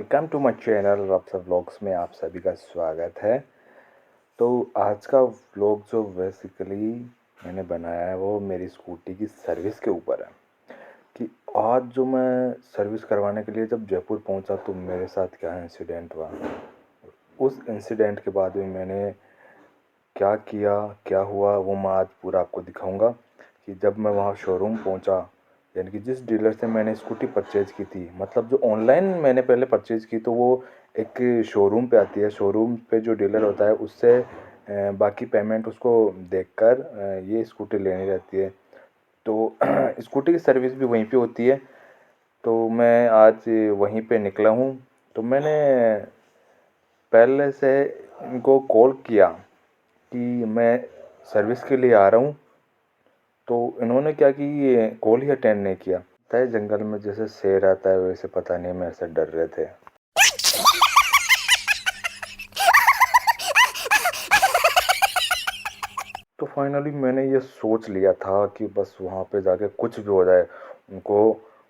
Welcome to my channel Rubs vlogs में आप सभी का स्वागत है। तो आज का व्लॉग जो बेसिकली मैंने बनाया है वो मेरी स्कूटी की सर्विस के ऊपर है कि आज जो मैं सर्विस करवाने के लिए जब जयपुर पहुंचा तो मेरे साथ क्या इंसिडेंट हुआ। उस इंसिडेंट के बाद में मैंने क्या किया, क्या हुआ, वो मैं आज पूरा आपको दिखाऊंगा कि जब मैं वहाँ शोरूम पहुँचा, यानी कि जिस डीलर से मैंने स्कूटी परचेज़ की थी, मतलब जो ऑनलाइन मैंने पहले परचेज़ की तो वो एक शोरूम पे आती है। शोरूम पे जो डीलर होता है उससे बाकी पेमेंट उसको देखकर ये स्कूटी लेनी रहती है। तो स्कूटी की सर्विस भी वहीं पे होती है। तो मैं आज वहीं पे निकला हूँ। तो मैंने पहले से इनको कॉल किया कि मैं सर्विस के लिए आ रहा हूँ। तो इन्होंने क्या कि ये कॉल ही अटेंड नहीं किया। तय जंगल में जैसे शेर आता है वैसे पता नहीं मेरे से डर रहे थे। तो फाइनली मैंने ये सोच लिया था कि बस वहाँ पे जाके कुछ भी हो जाए उनको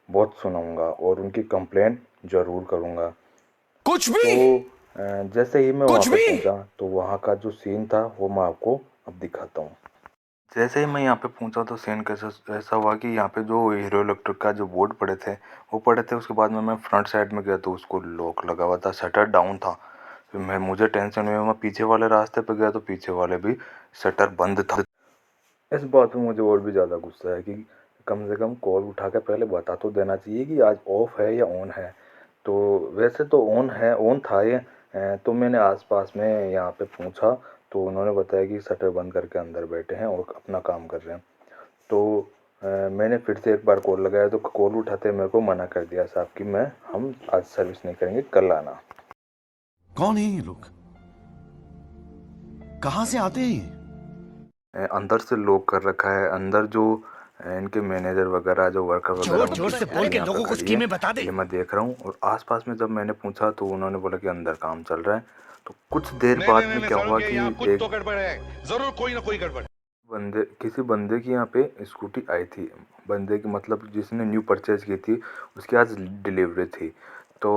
बहुत सुनाऊंगा और उनकी कंप्लेंट ज़रूर करूँगा। कुछ भी तो जैसे ही मैं वहाँ कुछ पे भी पहुँचा तो वहाँ का जो सीन था वो मैं आपको अब दिखाता हूँ। जैसे ही मैं यहाँ पे पहुँचा तो सीन कैसा ऐसा हुआ कि यहाँ पे जो हीरो इलेक्ट्रिक का जो बोर्ड पड़े थे वो पड़े थे। उसके बाद में मैं फ्रंट साइड में गया तो उसको लॉक लगा हुआ था, शटर डाउन था। फिर मुझे टेंशन हुई, मैं पीछे वाले रास्ते पे गया तो पीछे वाले भी शटर बंद था। इस बात में मुझे और भी ज़्यादा गुस्सा है कि कम से कम कॉल उठा के पहले बता तो देना चाहिए कि आज ऑफ है या ऑन है। तो वैसे तो ऑन है, ऑन था ये। तो मैंने आसपास में यहाँ पे पूछा तो उन्होंने बताया कि शटर बंद करके अंदर बैठे हैं और अपना काम कर रहे हैं। तो मैंने फिर से एक बार कॉल लगाया तो कॉल उठाते मेरे को मना कर दिया साहब कि हम आज सर्विस नहीं करेंगे, कल आना। कौन है ये लोग? कहां से आते हैं? अंदर से लॉक कर रखा है। अंदर जो इनके मैनेजर वगैरह जो वर्कर वगैरह जोर से बोल के लोगों को स्कीमें बता दे। ये मैं देख रहा हूँ। और आसपास में जब मैंने पूछा तो उन्होंने बोला कि अंदर काम चल रहा है। तो कुछ देर बाद में क्या हुआ कि एक तो गड़बड़ है, जरूर कोई ना कोई गड़बड़। किसी बंदे की यहाँ पे स्कूटी आई थी। बंदे की मतलब जिसने न्यू परचेज की थी उसकी आज डिलीवरी थी। तो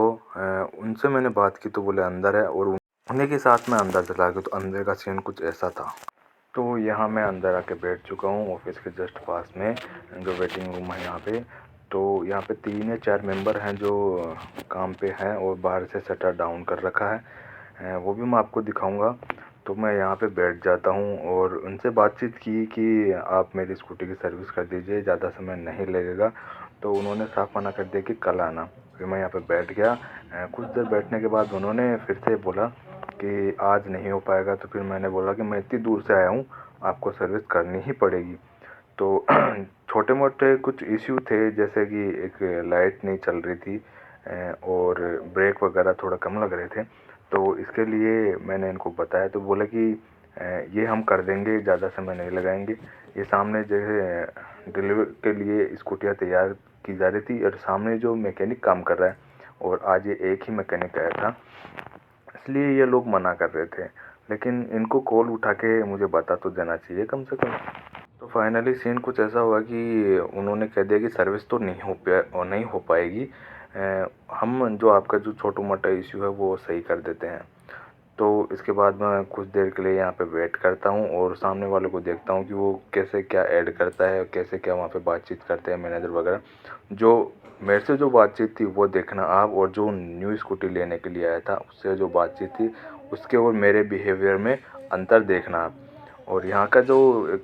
उनसे मैंने बात की तो बोले अंदर है और उन्हीं के साथ मैं अंदर चला गया। तो अंदर का सीन कुछ ऐसा था। तो यहाँ मैं अंदर आके बैठ चुका हूँ ऑफिस के जस्ट पास में जो वेटिंग रूम है यहाँ पे। तो यहाँ पे 3 या 4 मेंबर हैं जो काम पे हैं और बाहर से शटर डाउन कर रखा है। वो भी मैं आपको दिखाऊंगा। तो मैं यहाँ पे बैठ जाता हूँ और उनसे बातचीत की कि आप मेरी स्कूटी की सर्विस कर दीजिए, ज़्यादा समय नहीं लगेगा। तो उन्होंने साफ मना कर दिया कि कल आना। फिर मैं यहाँ पे बैठ गया। कुछ देर बैठने के बाद उन्होंने फिर से बोला कि आज नहीं हो पाएगा। तो फिर मैंने बोला कि मैं इतनी दूर से आया हूँ, आपको सर्विस करनी ही पड़ेगी। तो छोटे मोटे कुछ इश्यू थे, जैसे कि एक लाइट नहीं चल रही थी और ब्रेक वगैरह थोड़ा कम लग रहे थे। तो इसके लिए मैंने इनको बताया तो बोले कि ये हम कर देंगे, ज़्यादा समय नहीं लगाएंगे। ये सामने जैसे डिलीवर के लिए स्कूटियाँ तैयार की जा रही थी और सामने जो मैकेनिक काम कर रहा है और आज ये एक ही मैकेनिक आया था, इसलिए ये लोग मना कर रहे थे। लेकिन इनको कॉल उठा के मुझे बता तो देना चाहिए कम से कम। तो फाइनली सीन कुछ ऐसा हुआ कि उन्होंने कह दिया कि सर्विस तो नहीं हो पाएगी। हम जो आपका जो छोटा मोटा इश्यू है वो सही कर देते हैं। तो इसके बाद मैं कुछ देर के लिए यहाँ पे वेट करता हूँ और सामने वाले को देखता हूँ कि वो कैसे क्या ऐड करता है, कैसे क्या वहाँ पे बातचीत करते हैं मैनेजर वगैरह। जो मेरे से जो बातचीत थी वो देखना आप, और जो न्यू स्कूटी लेने के लिए आया था उससे जो बातचीत थी उसके और मेरे बिहेवियर में अंतर देखना आप। और यहाँ का जो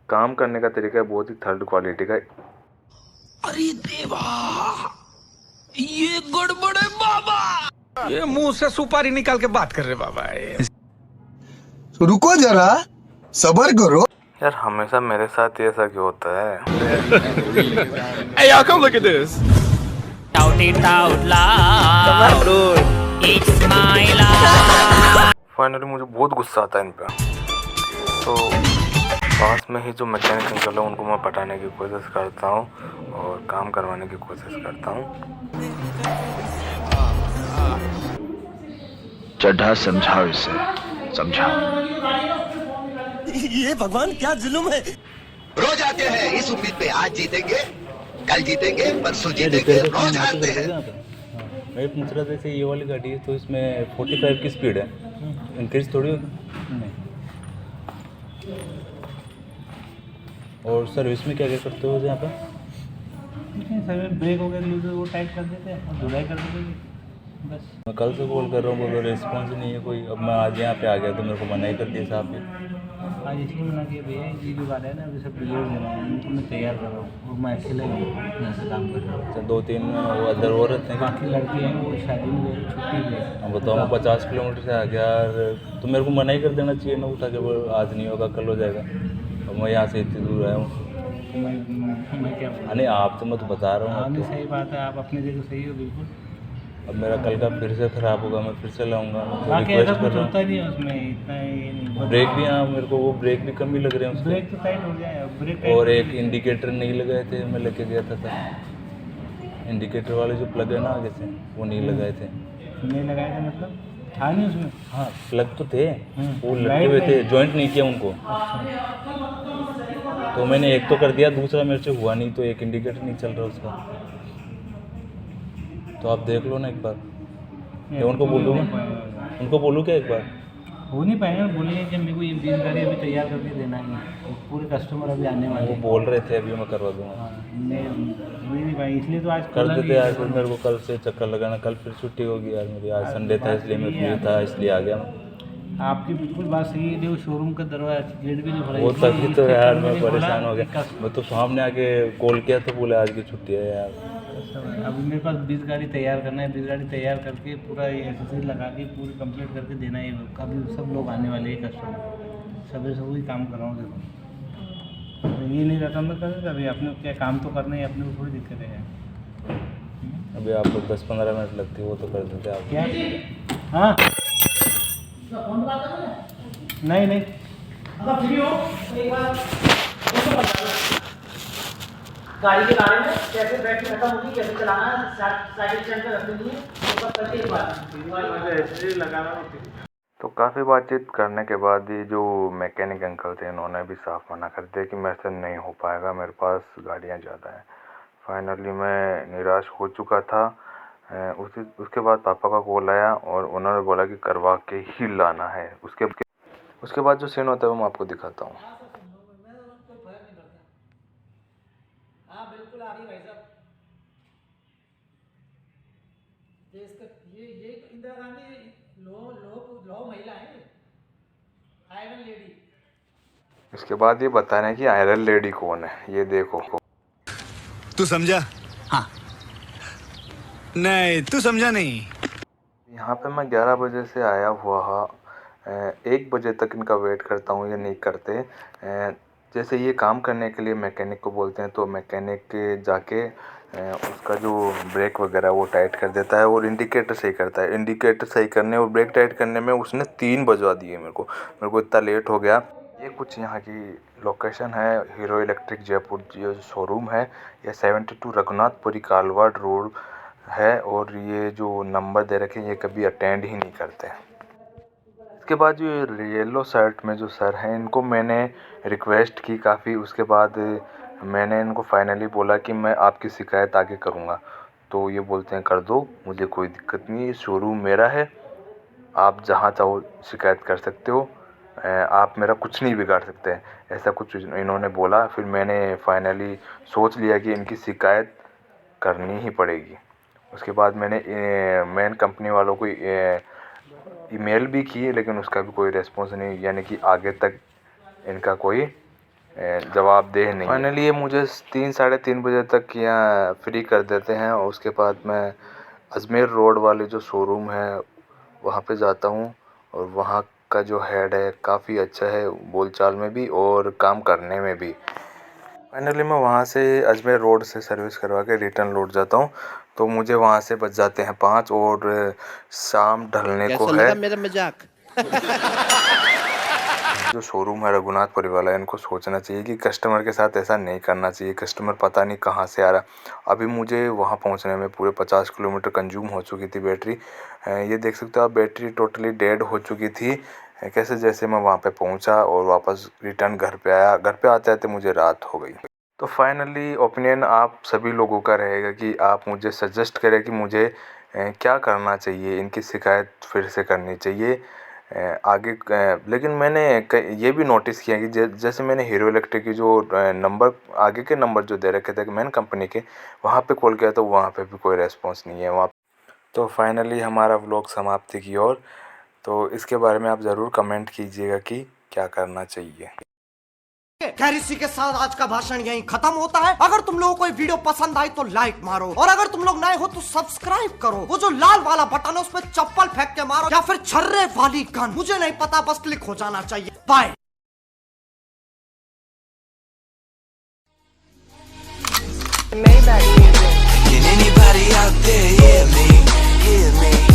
काम करने का तरीका है बहुत ही थर्ड क्वालिटी का। अरे देवा, ये गड़बड़ है बाबा। ये मुंह से सुपारी निकाल के बात कर रहे बाबा। रुको जरा, सबर करो यार हमेशा मेरे साथ ये ऐसा क्यों होता है? Hey, y'all, come look at this. Shout it out loud. It's my life. Finally मुझे बहुत गुस्सा आता है इन पे। तो पास में ही जो मैकेनिक अंकल है उनको मैं पटाने की कोशिश करता हूँ और काम करवाने की कोशिश करता हूँ। चड्ढा समझाओ इसे, समझाओ। ये भगवान क्या जुल्म है। रोज आते हैं इस उम्मीद पे आज जीतेंगे, कल जीतेंगे, परसों जीतेंगे, रोज हारते हैं। मैं पूछ रहा था जैसे ये वाली गाड़ी है तो इसमें 45 की स्पीड है, इंक्रीज थोड़ी होगी? नहीं। और सर्विस में क्या क्या करते हो यहाँ पे? सर ब्रेक हो गया लूज वो टाइट कर देते हैं और धुलाई कर देते हैं बस। मैं कल से कॉल कर रहा हूँ, बोलो रिस्पॉन्स नहीं है कोई। अब मैं आज यहाँ पे आ गया तो मेरे को मना ही कर दिया साहब ने। आज इसलिए मना किया भैया, ये जो गाड़ी है ना अभी सब डिलीवर देना है, इनको मैं तैयार कर रहा हूँ और मैं अकेला ही यहाँ से काम कर रहा हूँ। अच्छा 2-3 वो अदर और रहते हैं? बाकी लड़की हैं वो शादी में गए, छुट्टी पे। अब बताओ मैं 50 किलोमीटर से आ गया यार, तो मेरे को मना ही कर देना चाहिए ना, उठा के वो आज नहीं होगा कल हो जाएगा। अब मैं यहाँ से इतनी दूर आया हूँ। मैं क्या बोलूँ? नहीं आप तो मैं तो बता रहा हूँ। हाँ नहीं सही बात है, आप अपनी जगह सही हो बिल्कुल। अब मेरा कल का फिर से ख़राब होगा, मैं फिर से लाऊंगा। बाकी ऐसा रिक्वेस्ट कर कुछ रहा होता नहीं है उसमें, इतना ये नहीं। ब्रेक भी हाँ मेरे को वो ब्रेक भी कम ही लग रहे हैं उसके। ब्रेक तो टाइट हो जाए, ब्रेक टाइट और एक इंडिकेटर नहीं लगाए थे, मैं लेके गया था इंडिकेटर वाले जो प्लग है ना आगे से वो नहीं लगाए थे। नहीं लगाए थे मतलब था नहीं उसमें? हाँ प्लग तो थे, वो लटके हुए थे, जॉइंट नहीं किया उनको। तो मैंने एक तो कर दिया, दूसरा मेरे से हुआ नहीं, तो एक इंडिकेटर नहीं चल रहा उसका। तो आप देख लो ना एक बार, या उनको बोलूँ उनको बोलूँ क्या एक बार? हो नहीं पाएगा, बोलिए कि मेरे को ये 20 गाड़ी अभी तैयार करके देना है, पूरे कस्टमर अभी आने वाले वो हैं। बोल रहे थे अभी मैं करवा दूँगा। हाँ, नहीं भाई, इसलिए तो आज कर देते यार, फिर मेरे को कल से चक्कर लगाना, कल फिर छुट्टी होगी यार मेरी, आज संडे था इसलिए मैं फ्री था, इसलिए आ गया मैं। आपकी बिल्कुल बात सही है, देखो शोरूम का दरवाजा गेट भी नहीं खुला। वो तभी तो यार मैं परेशान हो गया, मैं तो सामने आके कॉल किया तो बोले आज की छुट्टी है यार। अभी मेरे पास 20 गाड़ी तैयार करना है, 20 गाड़ी तैयार करके पूरा ये एक्सेसरी लगा के पूरी कंप्लीट करके देना है। अभी सब लोग आने वाले हैं कस्टमर, सभी से वही काम कर रहा हूँ। देखो ये नहीं रहता मैं कर अभी अपने क्या काम तो करना ही, अपने को थोड़ी दिक्कत है यार। अभी आपको 10-15 मिनट लगती है, वो तो कर देते आप क्या? हाँ नहीं अगर फ्री हो एक बार गाड़ी के बारे में कैसे बैटरी खत्म होगी, कैसे चलाना है, साइकिल स्टैंड पे रखनी है, वो सब करके एक बार लगाना होती है। तो काफ़ी बातचीत करने के बाद ये जो मैकेनिक अंकल थे इन्होंने भी साफ मना कर दिया कि मेरे से नहीं हो पाएगा, मेरे पास गाड़ियाँ ज़्यादा हैं। फाइनली मैं निराश हो चुका था। उसके बाद पापा का कॉल आया और उन्होंने बोला कि करवा के ही लाना है। उसके बाद जो सीन होता है वो मैं आपको दिखाता हूँ। हाँ बिल्कुल आ रही भाई साहब, देश का ये तो इंदिरा गांधी लो महिला है, आयरन लेडी। इसके बाद ये बता रहे हैं कि आयरन लेडी कौन है, ये देखो। तू समझा? हाँ नहीं तू समझा नहीं। यहाँ पे मैं 11 बजे से आया हुआ 1 बजे तक इनका वेट करता हूँ, ये नहीं करते। जैसे ये काम करने के लिए मैकेनिक को बोलते हैं तो मैकेनिक जाके उसका जो ब्रेक वगैरह वो टाइट कर देता है और इंडिकेटर सही करता है। इंडिकेटर सही करने और ब्रेक टाइट करने में उसने 3 बजवा दिए मेरे को इतना लेट हो गया। ये कुछ यहाँ की लोकेशन है, हीरो इलेक्ट्रिक जयपुर जो शोरूम है, ये 72 रघुनाथपुरी कालवाड़ रोड है। और ये जो नंबर दे रखे हैं ये कभी अटेंड ही नहीं करते। इसके बाद जो येलो शर्ट में जो सर हैं इनको मैंने रिक्वेस्ट की काफ़ी, उसके बाद मैंने इनको फाइनली बोला कि मैं आपकी शिकायत आगे करूँगा। तो ये बोलते हैं कर दो, मुझे कोई दिक्कत नहीं है, शोरूम मेरा है, आप जहाँ चाहो शिकायत कर सकते हो, आप मेरा कुछ नहीं बिगाड़ सकते हैं, ऐसा कुछ इन्होंने बोला। फिर मैंने फाइनली सोच लिया कि इनकी शिकायत करनी ही पड़ेगी। उसके बाद मैंने मेन कंपनी वालों को ईमेल भी की, लेकिन उसका भी कोई रिस्पॉन्स नहीं, यानी कि आगे तक इनका कोई जवाबदेह नहीं। फाइनली ये मुझे 3-3:30 बजे तक यहाँ फ्री कर देते हैं और उसके बाद मैं अजमेर रोड वाले जो शोरूम है वहाँ पे जाता हूँ और वहाँ का जो हेड है काफ़ी अच्छा है बोलचाल में भी और काम करने में भी। फाइनली मैं वहाँ से अजमेर रोड से सर्विस करवा के रिटर्न लौट जाता हूँ, तो मुझे वहाँ से बच जाते हैं 5 और शाम ढलने को है। मेरा मजाक जो शोरूम है रघुनाथपुरी वाला, इनको सोचना चाहिए कि कस्टमर के साथ ऐसा नहीं करना चाहिए। कस्टमर पता नहीं कहाँ से आ रहा। अभी मुझे वहाँ पहुँचने में पूरे 50 किलोमीटर कंज्यूम हो चुकी थी बैटरी। ये देख सकते हो आप, बैटरी टोटली डेड हो चुकी थी। कैसे जैसे मैं वहाँ पे पहुँचा और वापस रिटर्न घर पे आया, घर पे आते आते मुझे रात हो गई। तो फाइनली ओपिनियन आप सभी लोगों का रहेगा कि आप मुझे सजेस्ट करें कि मुझे क्या करना चाहिए, इनकी शिकायत फिर से करनी चाहिए आगे। लेकिन मैंने ये भी नोटिस किया कि जैसे मैंने हीरो इलेक्ट्रिक की जो नंबर आगे के नंबर जो दे रखे थे मेन कंपनी के, वहाँ पे कॉल किया तो वहाँ पे भी कोई रेस्पॉन्स नहीं है वहाँ। तो फाइनली हमारा व्लॉग समाप्ति की ओर। तो इसके बारे में आप ज़रूर कमेंट कीजिएगा कि क्या करना चाहिए। खैर इसी के साथ आज का भाषण यहीं खत्म होता है। अगर तुम लोगों को ये वीडियो पसंद आई तो लाइक मारो, और अगर तुम लोग नए हो तो सब्सक्राइब करो। वो जो लाल वाला बटन है उस पर चप्पल फेंक के मारो, या फिर छर्रे वाली गन, मुझे नहीं पता, बस क्लिक हो जाना चाहिए। Bye. Can anybody out there hear me? Hear me?